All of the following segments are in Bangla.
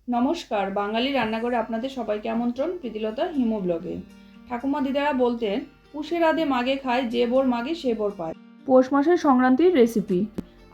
নমস্কার, বাঙালি রান্নাঘরে আপনাদের সবাইকে আমন্ত্রণ প্রীতিলতা হিমো ব্লগে। ঠাকুমা দিদারা বলতেন, পুষে রাধে মাগে খায়, যে বোর মাগে সে বোর পায়। পৌষ মাসের সংক্রান্তির রেসিপি।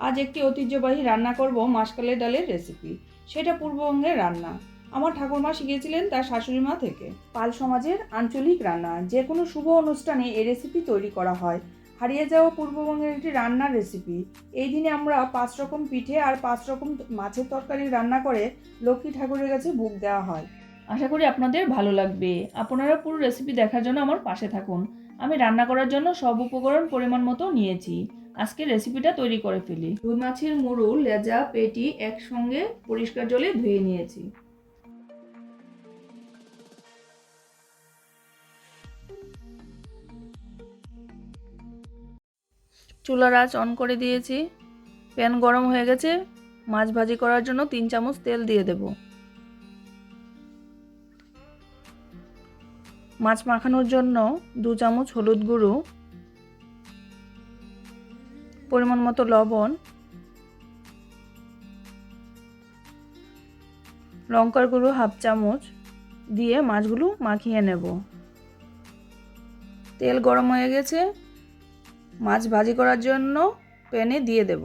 আজ একটি ঐতিহ্যবাহী রান্না করব মাসকালের ডালের রেসিপি। সেটা পূর্ববঙ্গের রান্না। আমার ঠাকুমা শিখিয়েছিলেন তার শাশুড়ি মা থেকে। পাল সমাজের আঞ্চলিক রান্না, যে কোনো শুভ অনুষ্ঠানে এই রেসিপি তৈরি করা হয়। হারিয়ে যাওয়া পূর্ববঙ্গের একটি রান্নার রেসিপি। এই দিনে আমরা 5 রকম পিঠে আর 5 রকম মাছের তরকারি রান্না করে লক্ষ্মী ঠাকুরের কাছে ভোগ দেওয়া হয়। আশা করি আপনাদের ভালো লাগবে। আপনারা পুরো রেসিপি দেখার জন্য আমার পাশে থাকুন। আমি রান্না করার জন্য সব উপকরণ পরিমাণ মতো নিয়েছি। আজকে রেসিপিটা তৈরি করে ফেলি। রুই মাছের মুড়ো, লেজা, পেটি একসঙ্গে পরিষ্কার জলে ধুয়ে নিয়েছি। চুলার আঁচ অন করে দিয়েছি। প্যান গরম হয়ে গেছে। মাছ ভাজি করার জন্য 3 চামচ তেল দিয়ে দেব। মাছ মাখানোর জন্য 2 চামচ হলুদ গুঁড়ো, পরিমাণ মতো লবণ, লঙ্কার গুঁড়ো 1/2 চামচ দিয়ে মাছগুলো মাখিয়ে নেব। তেল গরম হয়ে গেছে। মাছ ভাজি করার জন্য প্যানে দিয়ে দেব।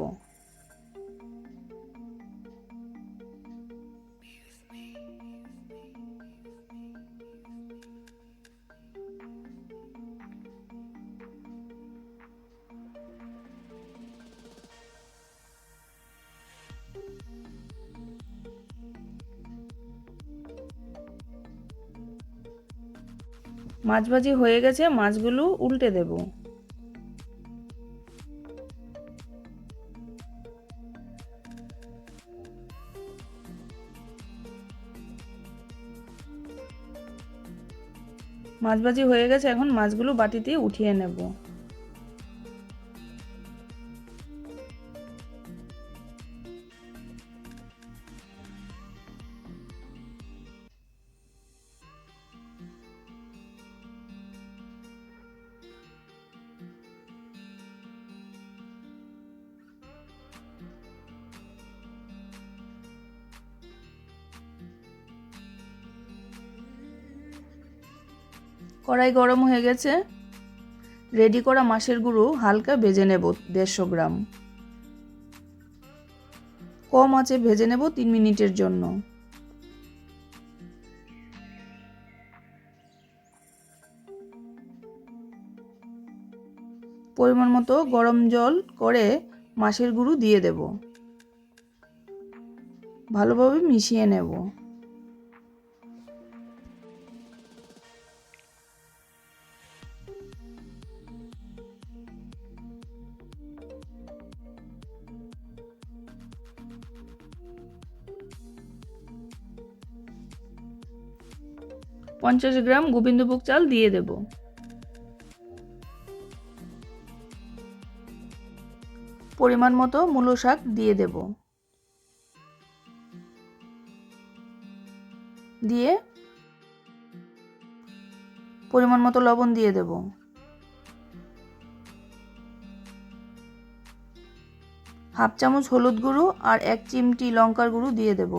মাছ ভাজি হয়ে গেছে, মাছগুলো উল্টে দেব। মাছ ভাজি হয়ে গেছে, এখন মাছগুলো বাটিতে উঠিয়ে নেব। কড়াই গরম হয়ে গেছে। রেডি করা মাছের গুঁড়ো হালকা ভেজে নেব 150 গ্রাম। কম আঁচে ভেজে নেব 3 মিনিটের জন্য। পরিমাণ মতো গরম জল করে মাছের গুঁড়ো দিয়ে দেব। ভালোভাবে মিশিয়ে নেব। পঞ্চাশ গ্রাম গোবিন্দভোগ চাল দিয়ে দেব। পরিমাণ মতো মূলো শাক দিয়ে দেব। দিয়ে পরিমাণ মতো লবণ দিয়ে দেব। হাফ চামচ হলুদ গুঁড়ো আর 1 চিমটি লঙ্কার গুঁড়ো দিয়ে দেব।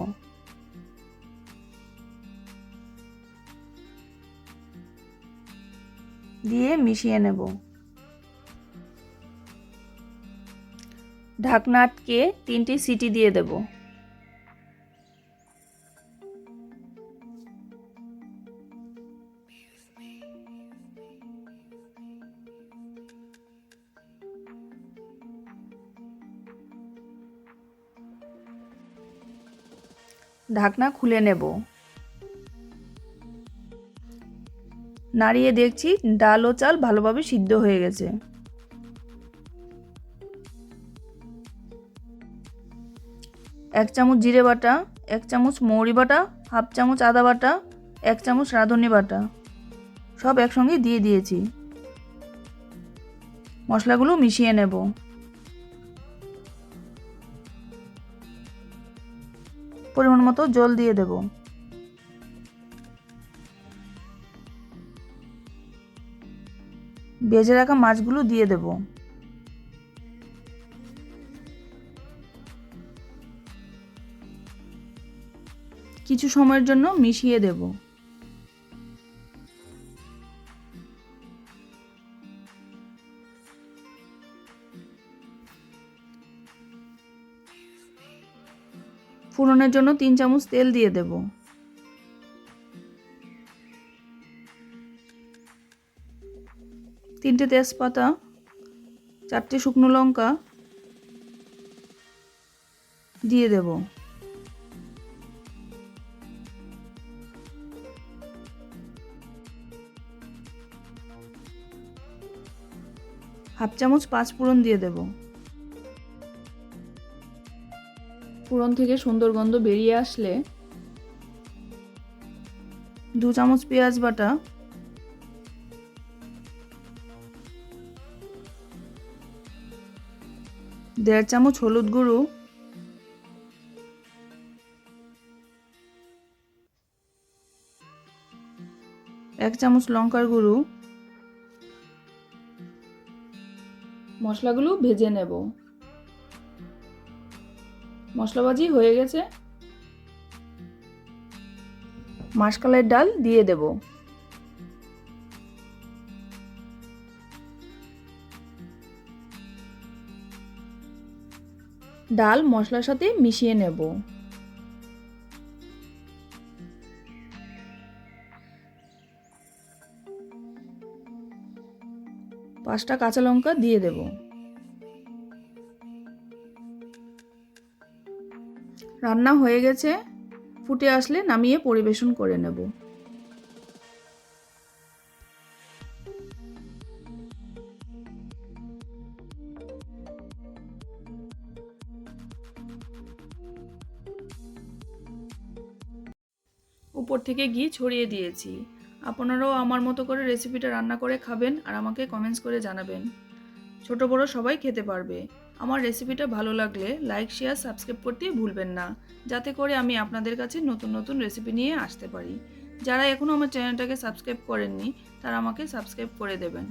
দিয়ে মিশিয়ে নেব। ঢাকনা আটকে 3টি সিটি দিয়ে দেব। ঢাকনা খুলে নেব। নাড়িয়ে দেখছি ডাল ও চাল ভালোভাবে সিদ্ধ হয়ে গেছে। এক চামচ জিরে বাটা, 1 চামচ মৌরি বাটা, হাফ চামচ আদা বাটা, 1 চামচ রাঁধুনি বাটা সব একসঙ্গে দিয়ে দিয়েছি। মশলাগুলো মিশিয়ে নেব। পরিমাণ মতো জল দিয়ে দেব। ভেজে রাখা মাছগুলো দিয়ে দেব। কিছু সময়ের জন্য মিশিয়ে দেব। ফোড়নের জন্য 3 চামচ তেল দিয়ে দেব। তিনটে তেজপাতা, 4টে শুকনো লঙ্কা দিয়ে দেব। হাফ চামচ 5 ফোড়ন দিয়ে দেব। ফোড়ন থেকে সুন্দর গন্ধ বেরিয়ে আসলে 2 চামচ পেঁয়াজ বাটা, 1.5 চামচ হলুদ গুঁড়ো, 1 চামচ লঙ্কার গুঁড়ো, মশলাগুলো ভেজে নেব। মশলাবাজি হয়ে গেছে, মাসকলাইয়ের ডাল দিয়ে দেব। ডাল মশলার সাথে মিশিয়ে নেব। পাঁচটা কাঁচা লঙ্কা দিয়ে দেব। রান্না হয়ে গেছে, ফুটে আসলে নামিয়ে পরিবেশন করে নেব। উপর থেকে ঘি ছড়িয়ে দিয়েছি। আপনারাও আমার মতো করে রেসিপিটা রান্না করে খাবেন আর আমাকে কমেন্টস করে জানাবেন। ছোট বড় সবাই খেতে পারবে। আমার রেসিপিটা ভালো লাগলে লাইক, শেয়ার, সাবস্ক্রাইব করতে ভুলবেন না, যাতে করে আমি আপনাদের কাছে নতুন নতুন রেসিপি নিয়ে আসতে পারি। যারা এখনও আমার চ্যানেলটাকে সাবস্ক্রাইব করেননি তারা আমাকে সাবস্ক্রাইব করে দেবেন।